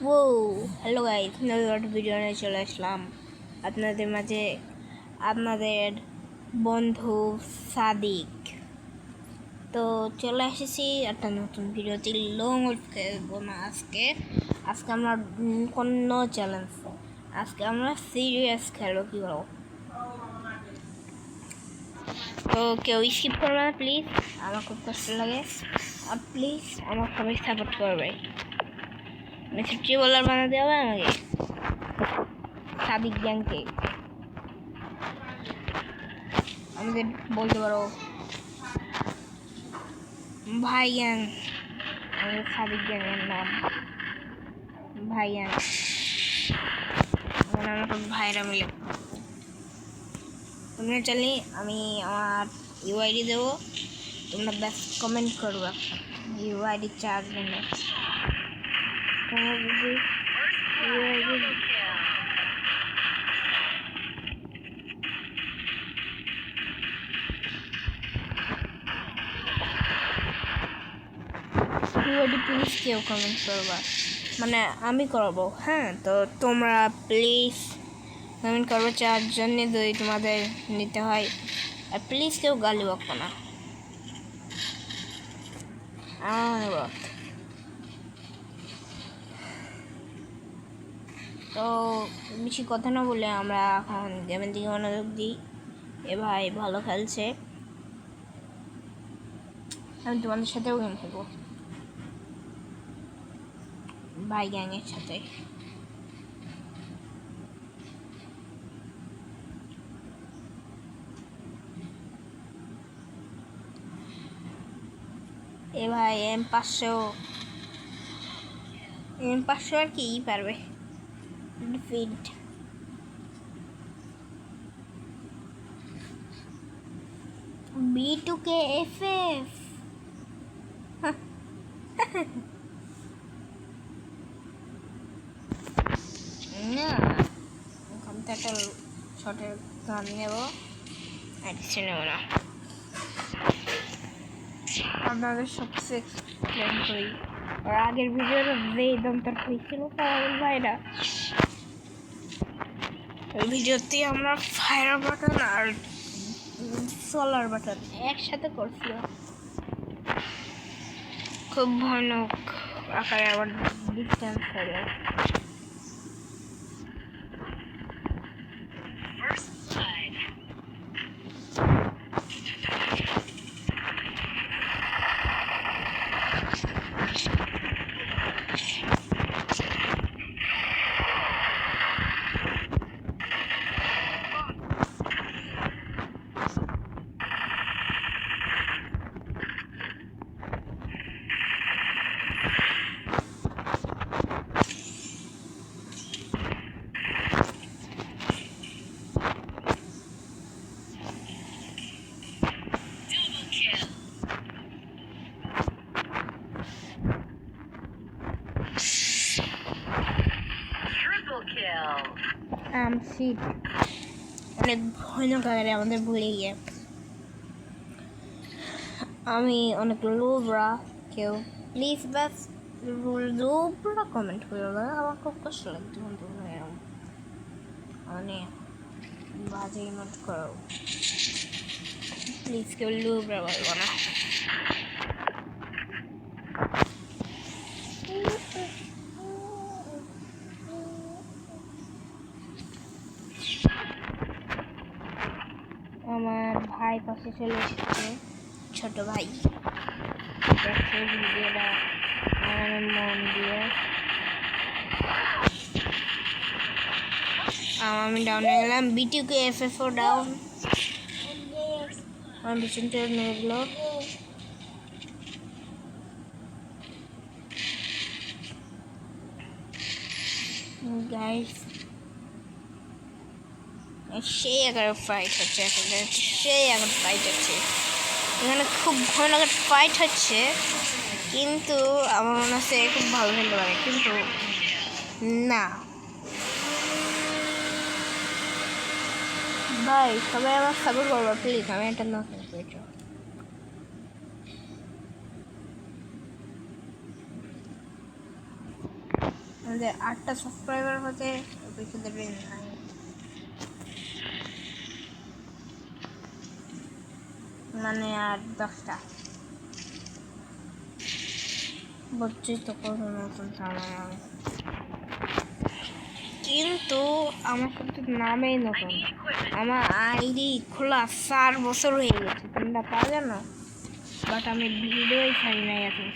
ও hello guys, নতুন একটা video নিয়ে চলে আসলাম আপনাদের মাঝে। আপনাদের বন্ধু সাদিক। তো চলে এসেছি একটা নতুন ভিডিওতে। লং খেলবো না আজকে। আজকে আমরা কোনো চ্যালেঞ্জ, আজকে আমরা সিরিয়াস খেলবো। কি বলো? তো কেউ স্কিপ করবে না প্লিজ, আমার খুব কষ্ট লাগে। আর প্লিজ আমার সবাই সাপোর্ট করবে। মেসেজটি বলার বানাতে হবে আমাকে, সাদিক গ্যাংকে আমাদের বলতে পারো ভাই গ্যাং। আমাদের সাদিক গ্যাংয়ের নাম ভাই গ্যাং। মানে আমরা ভাইরা মিলে। তোমরা চাইলে আমি আমার ইউআইডি দেবো, তোমরা ব্যাস কমেন্ট করবে ইউআইডি চার্জ জন্য। তোমরা যদি ইউআইডি প্লিজ কেউ কমেন্ট করবা, মানে আমি করবো। হ্যাঁ, তো তোমরা প্লিজ কমেন্ট করবো। চারজন যদি তোমাদের নিতে হয়, আর প্লিজ কেউ গালি বকবো না। আমার তো বেশি কথা না বলে আমরা এখন গেমের দিকে মনোযোগ দিই। এ ভাই ভালো খেলছে, আমি তোমাদের সাথেও গেম খেলবো ভাই গ্যাংয়ের সাথে। এ ভাই M500 আর কি পারবে ডিফিট। B2K FF না, ওখান থেকে একটা শর্টের গান নেবো, আর কিছু নেবো না। আপনাদের সবচেয়ে এক্সপ্লেন করি, আর আগের ভিডিওটা যে দমটার হয়েছিল পাগল ভাইরা, ওই ভিডিওতে আমরা ফায়ার বাটন আর সোলার বাটন একসাথে করছিলাম। খুব ভয়ানক আকারে আবার ডিস্টেন্স হলো। অনেক ভয়ানক আকারে আমাদের ভুলে গিয়ে। আমি অনেক লোবরা, কেউ প্লিজ ব্যাস লোবরা কমেন্ট করো না, আমার খুব কষ্ট লাগছে এরকম মানে বাজে ইমোট করো। প্লিজ কেউ লোবরা বলবো না। আমার ভাই পাশে চলে এসেছে, ছোট ভাই। দেখো ভিডিওটা মন দিয়ে। আমি ডাউনে গেলাম, B2K FF4 ডাউন। আমার পিছনটা নিয়ে গেল। গাইস সেই আকার ফাইট হচ্ছে, সেই আকার ফাইট হচ্ছে এখানে, খুব ভয়ানক ফাইট হচ্ছে। কিন্তু আমার মনে হচ্ছে খুব ভালো খেলতে পারে, কিন্তু না ভাই, সবাই আমার সাপোর্ট করবো প্লিজ। আমি একটা নতুন পেয়েছি, আমাদের 8টা সাবস্ক্রাইবার হতে বেশি দেবেন না, মানে আর 10টা বলছি তো কোনো নতুন চালান, কিন্তু আমার সাথে নামেই নতুন। আমার আইডি খোলা 4 বছর হয়ে গেছে, তোমরা তা জানো, বাট আমি ভিডিওই ছাড়ি নাই এখন।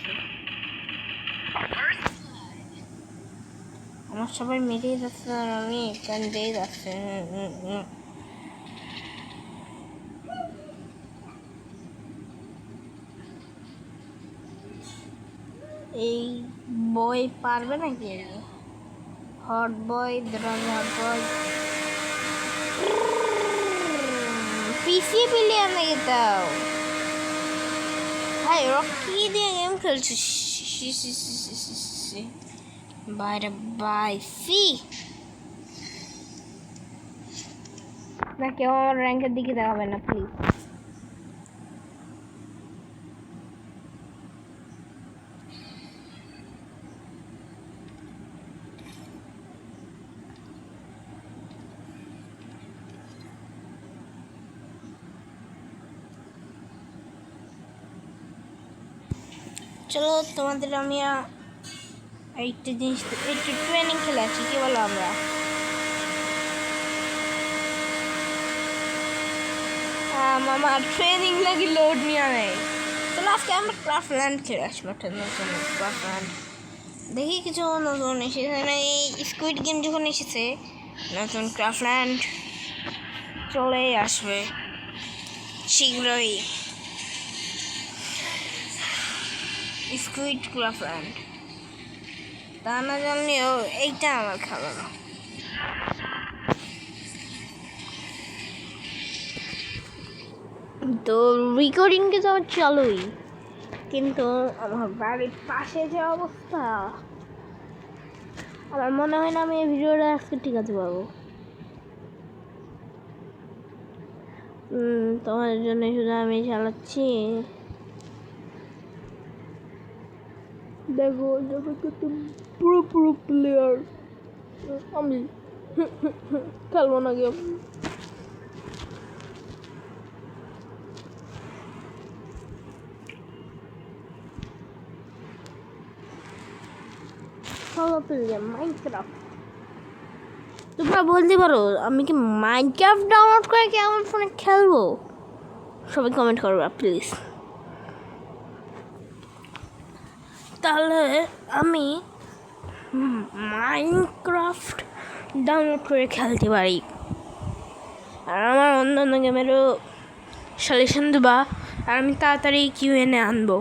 আমার সবাই মেরেই যাচ্ছে আর আমি কান্দেই যাচ্ছে। এই বই পারবে নাকি? হট বয়, দ্রাজ হট বয় পিসি প্লেয়ার নাকি তাও? ভাই ওরা কি দিয়ে গেম খেলছে? বাইরে বাই সি না, কেউ আমার র্যাঙ্কের দিকে দেখাবে না প্লিজ। চলো তোমাদের আমি একটা জিনিস, একটু ট্রেনিং খেলাচ্ছি, কি বলো? আমরা মামা ট্রেনিং নাকি লোড নিয়ে নেই। চলো আজকে আমরা ক্রাফটল্যান্ড খেলে আসবো, একটা নতুন ক্রাফটল্যান্ড। দেখি কিছু নতুন এসেছে না, এই স্কুইড গেম যখন এসেছে নতুন ক্রাফটল্যান্ড চলেই আসবে শীঘ্রই। স্কুইড ক্রাফটল্যান্ড তা না জানলেও এইটা আমার খেলা না। তো রেকর্ডিং তো আমার চালুই, কিন্তু আমার বাড়ির পাশে যে অবস্থা, আমার মনে হয় না আমি এই ভিডিওটা আজকে ঠিক আছে পাবো। তোমার জন্য শুধু আমি চালাচ্ছি, দেখো কত পুরো পুরো প্লেয়ার। আমি খেলবো না গেম। মাইনক্রাফট তোমরা বলতে পারো আমি কি মাইনক্রাফট ডাউনলোড করে কি আমার ফোনে খেলবো? সবাই কমেন্ট করবা প্লিজ। তাহলে আমি মাইনক্রাফট ডাউনলোড করে খেলতে পারি, আর আমার অন্য অন্য গেমেরও সাজেশন দেবা, আর আমি তাড়াতাড়ি কিউএনএ আনবো।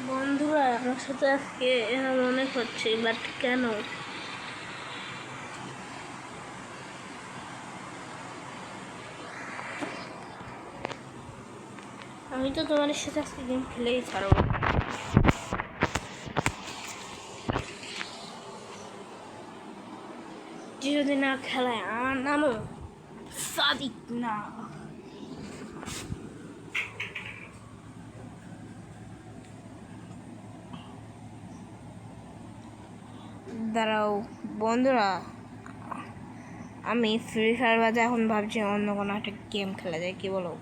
বন্ধুরা আমার সাথে আজকে এরকম অনেক হচ্ছে, বাট কেন? আমি তো তোমাদের সাথে আজকে গেম খেলেই ছাড়বো। যদি না খেলায় আমার নামও সাদিক না। দাঁড়াও বন্ধুরা, আমি ফ্রি ফায়ার বাদে এখন ভাবছি অন্য কোনো একটা গেম খেলা যায়, কি বলো?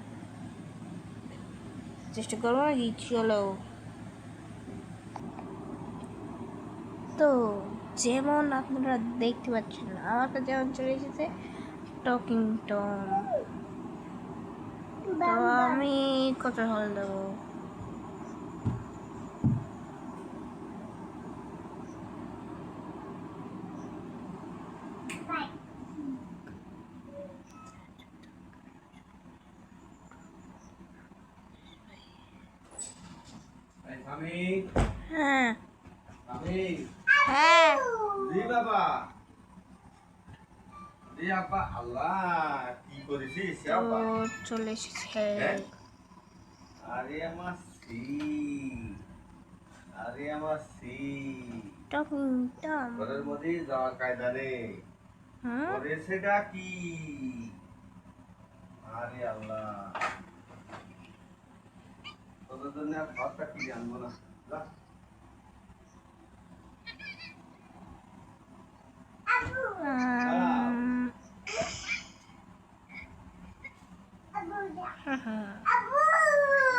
চেষ্টা করবো নাকি? চলো। তো যেমন আপনারা দেখতে পাচ্ছেন আমার কাছে যেমন চলে এসেছে টকিং টম, তো আমি কত হল দেবো? আমি হ্যাঁ আমি হ্যাঁ জি বাবা জি আপা আল্লাহ কি করেছিস তো আপা চলে এসেছে হ্যাঁ? আরে আমার সি আরে আমার সি টম টম ঘরের মধ্যে যাওয়ার কায়দা নেই হুম করেছেটা কি আরে আল্লাহ তোদের জন্য আর ভাতটা কিনে আনবো না যা। আম,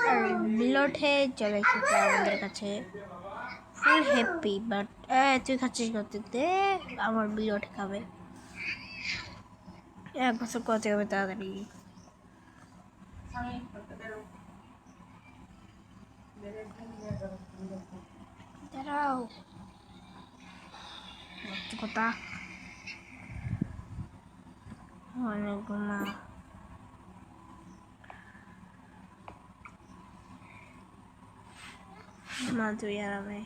আর বিলোটে চলে এসেছে আমাদের কাছে ফুল হ্যাপি বাট তুই খাচ্ছিস কত দে আমার বিলোট খাবে 1 বছর করতে হবে তাড়াতাড়ি দাঁড়াও সত্যি কথা অনেক ঘুমা মা তুই আরামে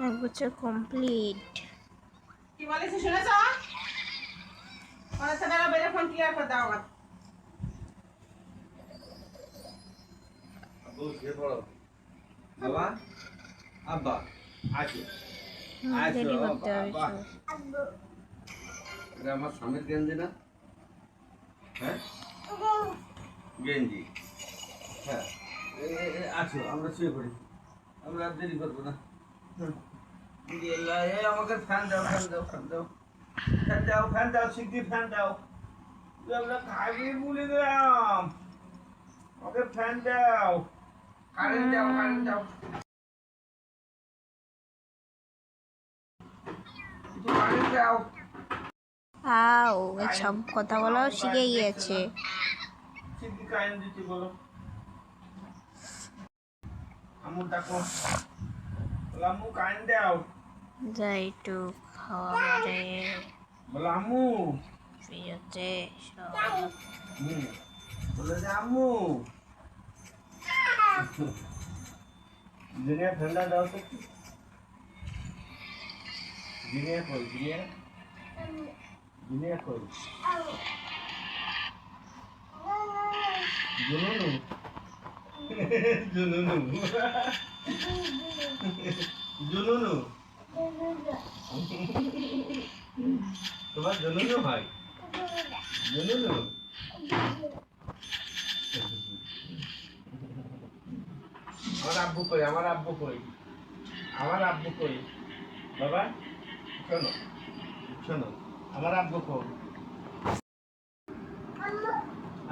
এক বছর কমপ্লিট কি বলেছে শুনেছ? বলেছে দাঁড়া বেরে ফোন ক্লিয়ার করে দাও আমার। আব্বু শুয়ে পড়ো বাবা আব্বা আসো দেরি করতে হবে বাবা এটা আমার স্বামীর গেঞ্জি না হ্যাঁ গেঞ্জি হ্যাঁ আছো আমরা শুয়ে পড়ি আমরা আর দেরি করবো না আমাকে ফ্যান দাও ফ্যান দাও ফ্যান দাও ফ্যান দাও ফ্যান দাও শিগগির ফ্যান দাও আমরা খাইয়ে বলে দিলাম আমাকে ফ্যান দাও কারেন্ট দাও কারেন্ট দাও একটু কারেন্ট দাও আও সব কথা বলাও শিখে গিয়েছে শিগগির কারেন্ট দিতে বলো আমু ডাকো বলো আমু কারেন্ট দাও যাই একটু খাওয়া পরে বলো আমু ফ্রিজতে সব বলে যে আম্মু জিনিয়া ঠান্ডা দাও তো জিনিয়া কই জিনিয়া জিনিয়া কই জুনুনু জুনুনু জুনুনু তোমার জুনুনু হয় জুনুনু আমার আব্বু কই আমার আব্বু কই আমার আব্বু কই বাবা শোনো শোনো আমার আব্বু কই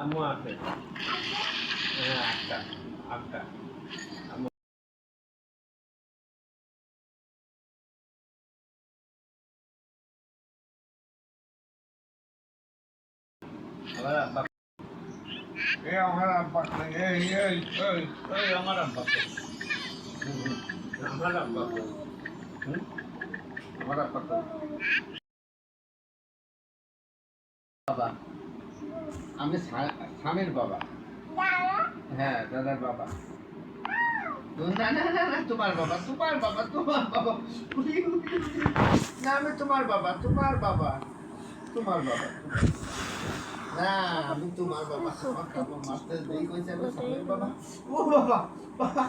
আম্মু আছে হ্যাঁ আটটা আটটা আম্মু আমার আব্বা আমার আব্বা এই আমার আব্বা আমার আব্বা আমার আব্বা বাবা আমি স্বামীর বাবা হ্যাঁ দাদার বাবা না না না না তোমার বাবা তোমার বাবা তোমার বাবা না আমি তোমার বাবা তোমার বাবা তোমার বাবা না আমি তোমার বাবা আমার বাবা মাস্টার দেই কইছে আমি স্বামীর বাবা ও বাবা বাবা